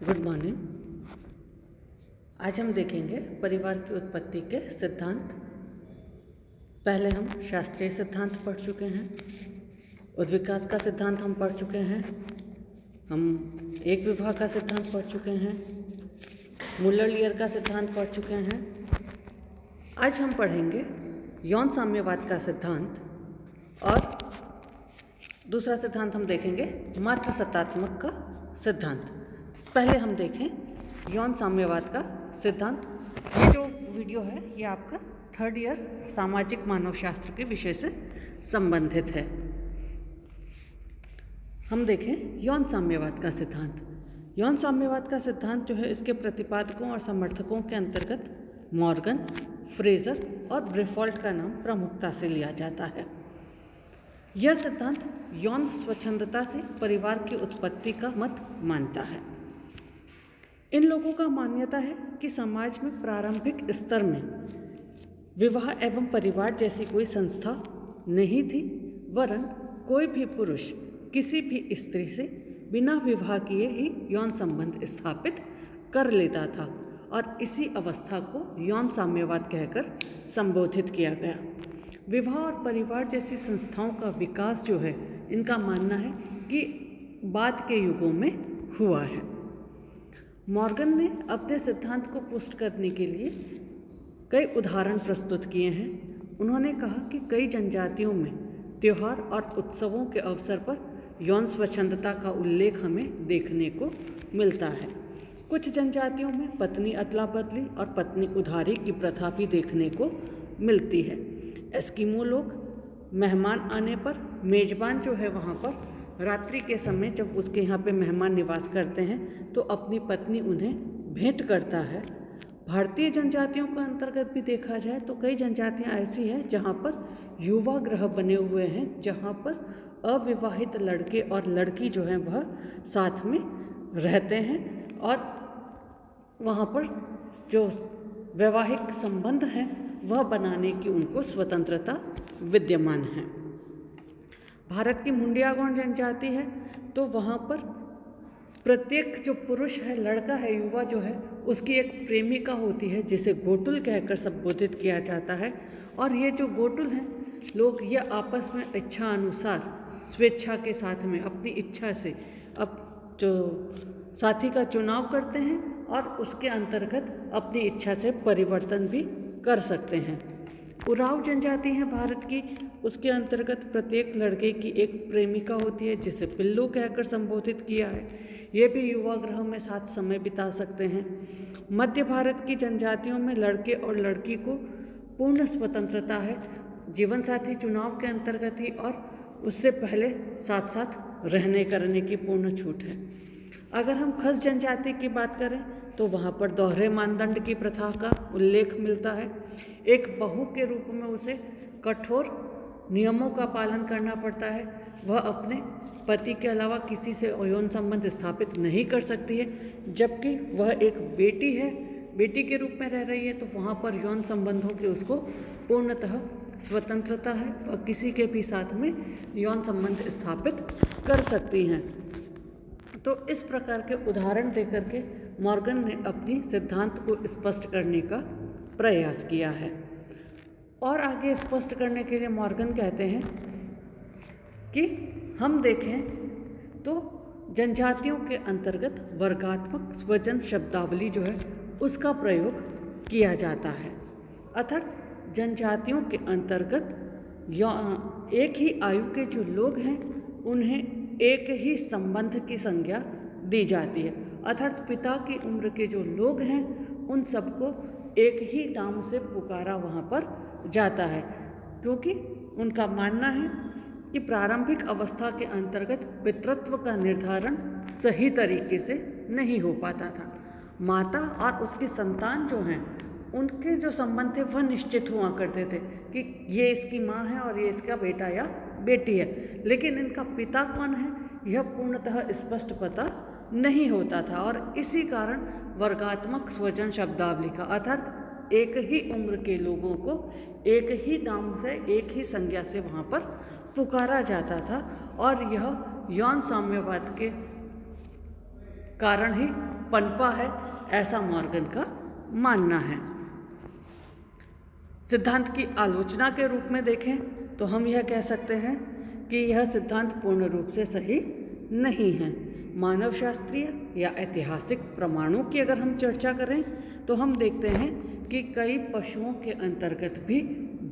Good morning. आज हम देखेंगे परिवार की उत्पत्ति के सिद्धांत। पहले हम शास्त्रीय सिद्धांत पढ़ चुके हैं, उद्विकास का सिद्धांत हम पढ़ चुके हैं, हम एक विवाह का सिद्धांत पढ़ चुके हैं, मुलर-लियर का सिद्धांत पढ़ चुके हैं। आज हम पढ़ेंगे यौन साम्यवाद का सिद्धांत और दूसरा सिद्धांत हम देखेंगे मात्र सत्तात्मक का सिद्धांत। पहले हम देखें यौन साम्यवाद का सिद्धांत। ये जो वीडियो है ये आपका 3rd ईयर सामाजिक मानवशास्त्र के विषय से संबंधित है। हम देखें यौन साम्यवाद का सिद्धांत। यौन साम्यवाद का सिद्धांत जो है इसके प्रतिपादकों और समर्थकों के अंतर्गत मॉर्गन, फ्रेजर और ब्रेफॉल्ट का नाम प्रमुखता से लिया जाता है। यह सिद्धांत यौन स्वच्छंदता से परिवार की उत्पत्ति का मत मानता है। इन लोगों का मान्यता है कि समाज में प्रारंभिक स्तर में विवाह एवं परिवार जैसी कोई संस्था नहीं थी, वरन कोई भी पुरुष किसी भी स्त्री से बिना विवाह किए ही यौन संबंध स्थापित कर लेता था और इसी अवस्था को यौन साम्यवाद कहकर संबोधित किया गया। विवाह और परिवार जैसी संस्थाओं का विकास जो है इनका मानना है कि बाद के युगों में हुआ है। मॉर्गन ने अपने सिद्धांत को पुष्ट करने के लिए कई उदाहरण प्रस्तुत किए हैं। उन्होंने कहा कि कई जनजातियों में त्योहार और उत्सवों के अवसर पर यौन स्वच्छंदता का उल्लेख हमें देखने को मिलता है। कुछ जनजातियों में पत्नी अदला बदली और पत्नी उधारी की प्रथा भी देखने को मिलती है। एस्किमो लोग मेहमान आने पर मेजबान जो है वहाँ पर रात्रि के समय जब उसके यहाँ पे मेहमान निवास करते हैं तो अपनी पत्नी उन्हें भेंट करता है। भारतीय जनजातियों के अंतर्गत भी देखा जाए तो कई जनजातियाँ ऐसी हैं जहाँ पर युवा गृह बने हुए हैं, जहाँ पर अविवाहित लड़के और लड़की जो हैं वह साथ में रहते हैं और वहाँ पर जो वैवाहिक संबंध हैं वह बनाने की उनको स्वतंत्रता विद्यमान है। भारत की मुंडिया गौंड जनजाति है तो वहाँ पर प्रत्येक जो पुरुष है, लड़का है, युवा जो है, उसकी एक प्रेमिका होती है जिसे गोटुल कहकर संबोधित किया जाता है। और ये जो गोटुल हैं लोग ये आपस में इच्छा अनुसार स्वेच्छा के साथ में अपनी इच्छा से अब जो साथी का चुनाव करते हैं और उसके अंतर्गत अपनी इच्छा से परिवर्तन भी कर सकते हैं। उराव जनजाति है भारत की, उसके अंतर्गत प्रत्येक लड़के की एक प्रेमिका होती है जिसे पिल्लू कहकर संबोधित किया है। ये भी युवा गृह में साथ समय बिता सकते हैं। मध्य भारत की जनजातियों में लड़के और लड़की को पूर्ण स्वतंत्रता है, जीवन साथी चुनाव के अंतर्गत ही और उससे पहले साथ साथ रहने करने की पूर्ण छूट है। अगर हम खस जनजाति की बात करें तो वहाँ पर दोहरे मानदंड की प्रथा का उल्लेख मिलता है। एक बहू के रूप में उसे कठोर नियमों का पालन करना पड़ता है। वह अपने पति के अलावा किसी से यौन संबंध स्थापित नहीं कर सकती है, जबकि वह एक बेटी है, बेटी के रूप में रह रही है तो वहाँ पर यौन संबंधों की उसको पूर्णतः स्वतंत्रता है और किसी के भी साथ में यौन संबंध स्थापित कर सकती हैं। तो इस प्रकार के उदाहरण देकर के मॉर्गन ने अपनी सिद्धांत को स्पष्ट करने का प्रयास किया है। और आगे स्पष्ट करने के लिए मॉर्गन कहते हैं कि हम देखें तो जनजातियों के अंतर्गत वर्गात्मक स्वजन शब्दावली जो है उसका प्रयोग किया जाता है। अर्थात जनजातियों के अंतर्गत एक ही आयु के जो लोग हैं उन्हें एक ही संबंध की संज्ञा दी जाती है। अर्थात पिता की उम्र के जो लोग हैं उन सबको एक ही नाम से पुकारा वहाँ पर जाता है, क्योंकि उनका मानना है कि प्रारंभिक अवस्था के अंतर्गत पितृत्व का निर्धारण सही तरीके से नहीं हो पाता था। माता और उसकी संतान जो हैं उनके जो संबंध थे वह निश्चित हुआ करते थे कि ये इसकी माँ है और ये इसका बेटा या बेटी है, लेकिन इनका पिता कौन है यह पूर्णतः स्पष्ट पता नहीं होता था। और इसी कारण वर्गात्मक स्वजन शब्दावली का अर्थात एक ही उम्र के लोगों को एक ही नाम से एक ही संज्ञा से वहाँ पर पुकारा जाता था और यह यौन साम्यवाद के कारण ही पनपा है, ऐसा मॉर्गन का मानना है। सिद्धांत की आलोचना के रूप में देखें तो हम यह कह सकते हैं कि यह सिद्धांत पूर्ण रूप से सही नहीं है। मानव शास्त्रीय या ऐतिहासिक प्रमाणों की अगर हम चर्चा करें तो हम देखते हैं कि कई पशुओं के अंतर्गत भी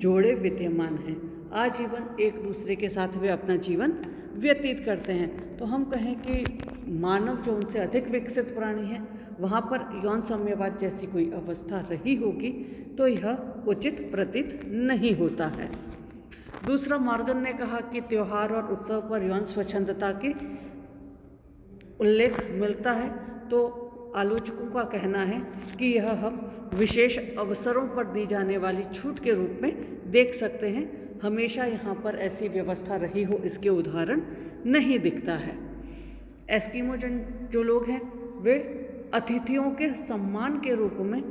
जोड़े विद्यमान हैं। आजीवन एक दूसरे के साथ वे अपना जीवन व्यतीत करते हैं। तो हम कहें कि मानव जो उनसे अधिक विकसित प्राणी है, वहाँ पर यौन साम्यवाद जैसी कोई अवस्था रही होगी तो यह उचित प्रतीत नहीं होता है। दूसरा, मॉर्गन ने कहा कि त्योहार और उत्सव पर यौन स्वच्छंदता की उल्लेख मिलता है, तो आलोचकों का कहना है कि यह हम विशेष अवसरों पर दी जाने वाली छूट के रूप में देख सकते हैं। हमेशा यहाँ पर ऐसी व्यवस्था रही हो इसके उदाहरण नहीं दिखता है। एस्किमो जो लोग हैं वे अतिथियों के सम्मान के रूप में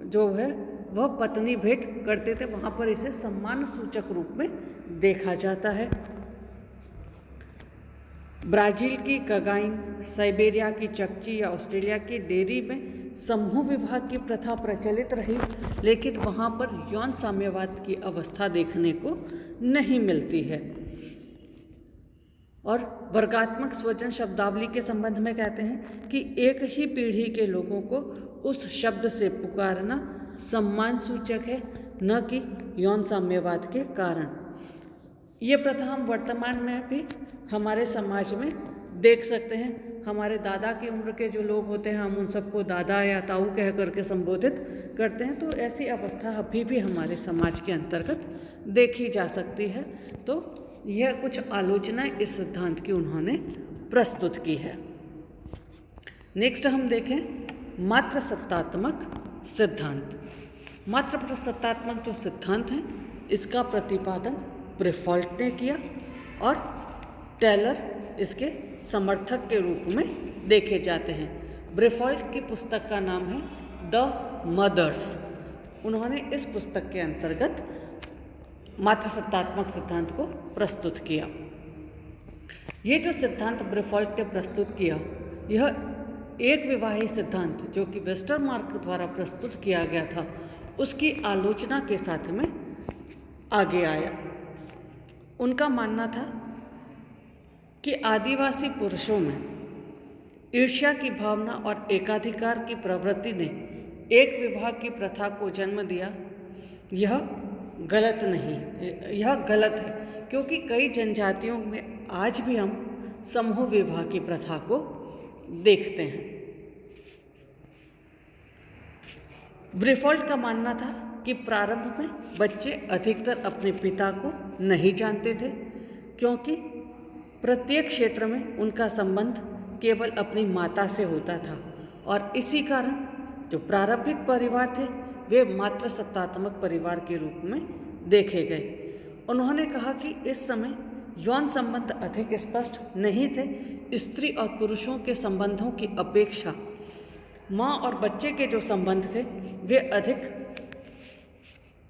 जो है वह पत्नी भेंट करते थे, वहाँ पर इसे सम्मान सूचक रूप में देखा जाता है। ब्राज़ील की कगाइन, साइबेरिया की चकची या ऑस्ट्रेलिया की डेयरी में समूह विवाह की प्रथा प्रचलित रही, लेकिन वहाँ पर यौन साम्यवाद की अवस्था देखने को नहीं मिलती है। और वर्गात्मक स्वजन शब्दावली के संबंध में कहते हैं कि एक ही पीढ़ी के लोगों को उस शब्द से पुकारना सम्मान सूचक है, न कि यौन साम्यवाद के कारण। ये प्रथा हम वर्तमान में भी हमारे समाज में देख सकते हैं। हमारे दादा की उम्र के जो लोग होते हैं, हम उन सबको दादा या ताऊ कह करके संबोधित करते हैं, तो ऐसी अवस्था अभी भी हमारे समाज के अंतर्गत देखी जा सकती है। तो यह कुछ आलोचनाएं इस सिद्धांत की उन्होंने प्रस्तुत की है। नेक्स्ट हम देखें मात्र सत्तात्मक सिद्धांत। मात्र सत्तात्मक जो सिद्धांत है इसका प्रतिपादन ब्रेफॉल्ट ने किया और टेलर इसके समर्थक के रूप में देखे जाते हैं। ब्रेफॉल्ट की पुस्तक का नाम है द मदर्स। उन्होंने इस पुस्तक के अंतर्गत मात्र सत्तात्मक सिद्धांत को प्रस्तुत किया। ये जो सिद्धांत ब्रेफॉल्ट ने प्रस्तुत किया, यह एक विवाही सिद्धांत जो कि वेस्टरमार्क द्वारा प्रस्तुत किया गया था, उसकी आलोचना के साथ में आगे आया। उनका मानना था कि आदिवासी पुरुषों में ईर्ष्या की भावना और एकाधिकार की प्रवृत्ति ने एक विवाह की प्रथा को जन्म दिया। यह गलत नहीं, यह गलत है, क्योंकि कई जनजातियों में आज भी हम समूह विवाह की प्रथा को देखते हैं। ब्रेफॉल्ट का मानना था कि प्रारंभ में बच्चे अधिकतर अपने पिता को नहीं जानते थे, क्योंकि प्रत्येक क्षेत्र में उनका संबंध केवल अपनी माता से होता था, और इसी कारण जो प्रारंभिक परिवार थे वे मात्र सत्तात्मक परिवार के रूप में देखे गए। उन्होंने कहा कि इस समय यौन संबंध अधिक स्पष्ट नहीं थे। स्त्री और पुरुषों के संबंधों की अपेक्षा माँ और बच्चे के जो संबंध थे वे अधिक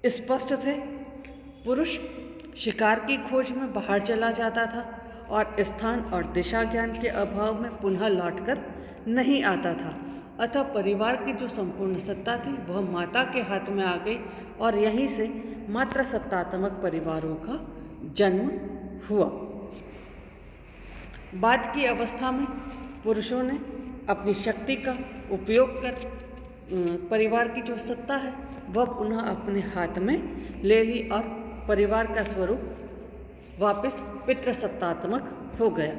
स्पष्ट थे। पुरुष शिकार की खोज में बाहर चला जाता था और स्थान और दिशा ज्ञान के अभाव में पुनः लौटकर नहीं आता था। अतः परिवार की जो संपूर्ण सत्ता थी वह माता के हाथ में आ गई, और यहीं से मात्र सत्तात्मक परिवारों का जन्म हुआ। बाद की अवस्था में पुरुषों ने अपनी शक्ति का उपयोग कर परिवार की जो सत्ता है वह पुनः अपने हाथ में ले ली, और परिवार का स्वरूप वापस पितृसत्तात्मक हो गया।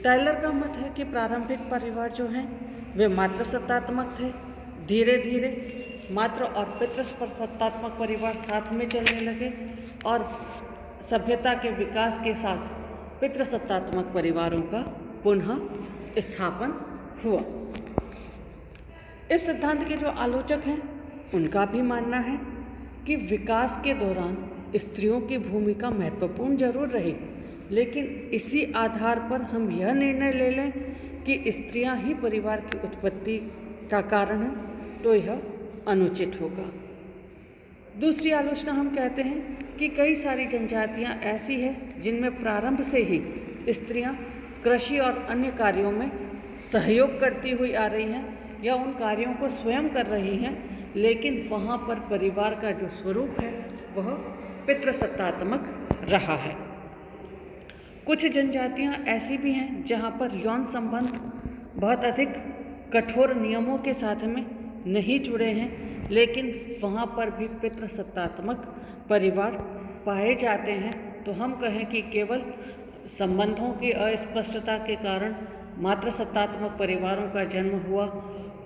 टायलर का मत है कि प्रारंभिक परिवार जो हैं वे मात्र सत्तात्मक थे। धीरे धीरे मात्र और पितृसत्तात्मक परिवार साथ में चलने लगे, और सभ्यता के विकास के साथ पितृसत्तात्मक परिवारों का पुनः स्थापन हुआ। इस सिद्धांत के जो आलोचक हैं उनका भी मानना है कि विकास के दौरान स्त्रियों की भूमिका महत्वपूर्ण जरूर रही, लेकिन इसी आधार पर हम यह निर्णय ले लें कि स्त्रियां ही परिवार की उत्पत्ति का कारण है, तो यह अनुचित होगा। दूसरी आलोचना हम कहते हैं कि कई सारी जनजातियां ऐसी हैं जिनमें प्रारंभ से ही स्त्रियां कृषि और अन्य कार्यों में सहयोग करती हुई आ रही हैं या उन कार्यों को स्वयं कर रही हैं, लेकिन वहाँ पर परिवार का जो स्वरूप है वह पितृसत्तात्मक रहा है। कुछ जनजातियाँ ऐसी भी हैं जहाँ पर यौन संबंध बहुत अधिक कठोर नियमों के साथ में नहीं जुड़े हैं, लेकिन वहाँ पर भी पितृसत्तात्मक परिवार पाए जाते हैं। तो हम कहें कि केवल संबंधों की अस्पष्टता के कारण मातृसत्तात्मक परिवारों का जन्म हुआ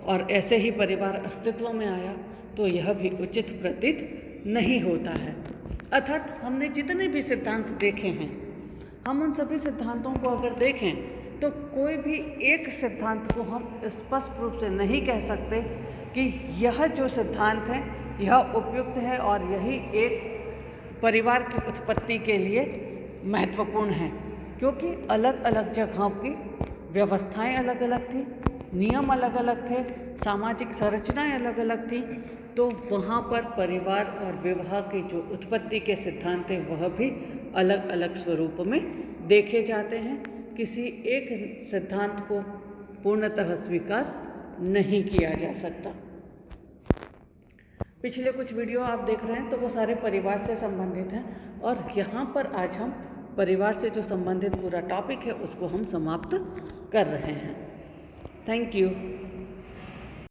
और ऐसे ही परिवार अस्तित्व में आया, तो यह भी उचित प्रतीत नहीं होता है। अर्थात हमने जितने भी सिद्धांत देखे हैं, हम उन सभी सिद्धांतों को अगर देखें तो कोई भी एक सिद्धांत को हम स्पष्ट रूप से नहीं कह सकते कि यह जो सिद्धांत है यह उपयुक्त है और यही एक परिवार की उत्पत्ति के लिए महत्वपूर्ण है, क्योंकि अलग अलग जगहों की व्यवस्थाएं अलग अलग थी, नियम अलग अलग थे, सामाजिक संरचनाएं अलग अलग थी। तो वहाँ पर परिवार और विवाह की जो उत्पत्ति के सिद्धांत हैं वह भी अलग अलग स्वरूप में देखे जाते हैं। किसी एक सिद्धांत को पूर्णतः स्वीकार नहीं किया जा सकता। पिछले कुछ वीडियो आप देख रहे हैं तो वो सारे परिवार से संबंधित हैं, और यहाँ पर आज हम परिवार से जो संबंधित पूरा टॉपिक है उसको हम समाप्त कर रहे हैं। Thank you.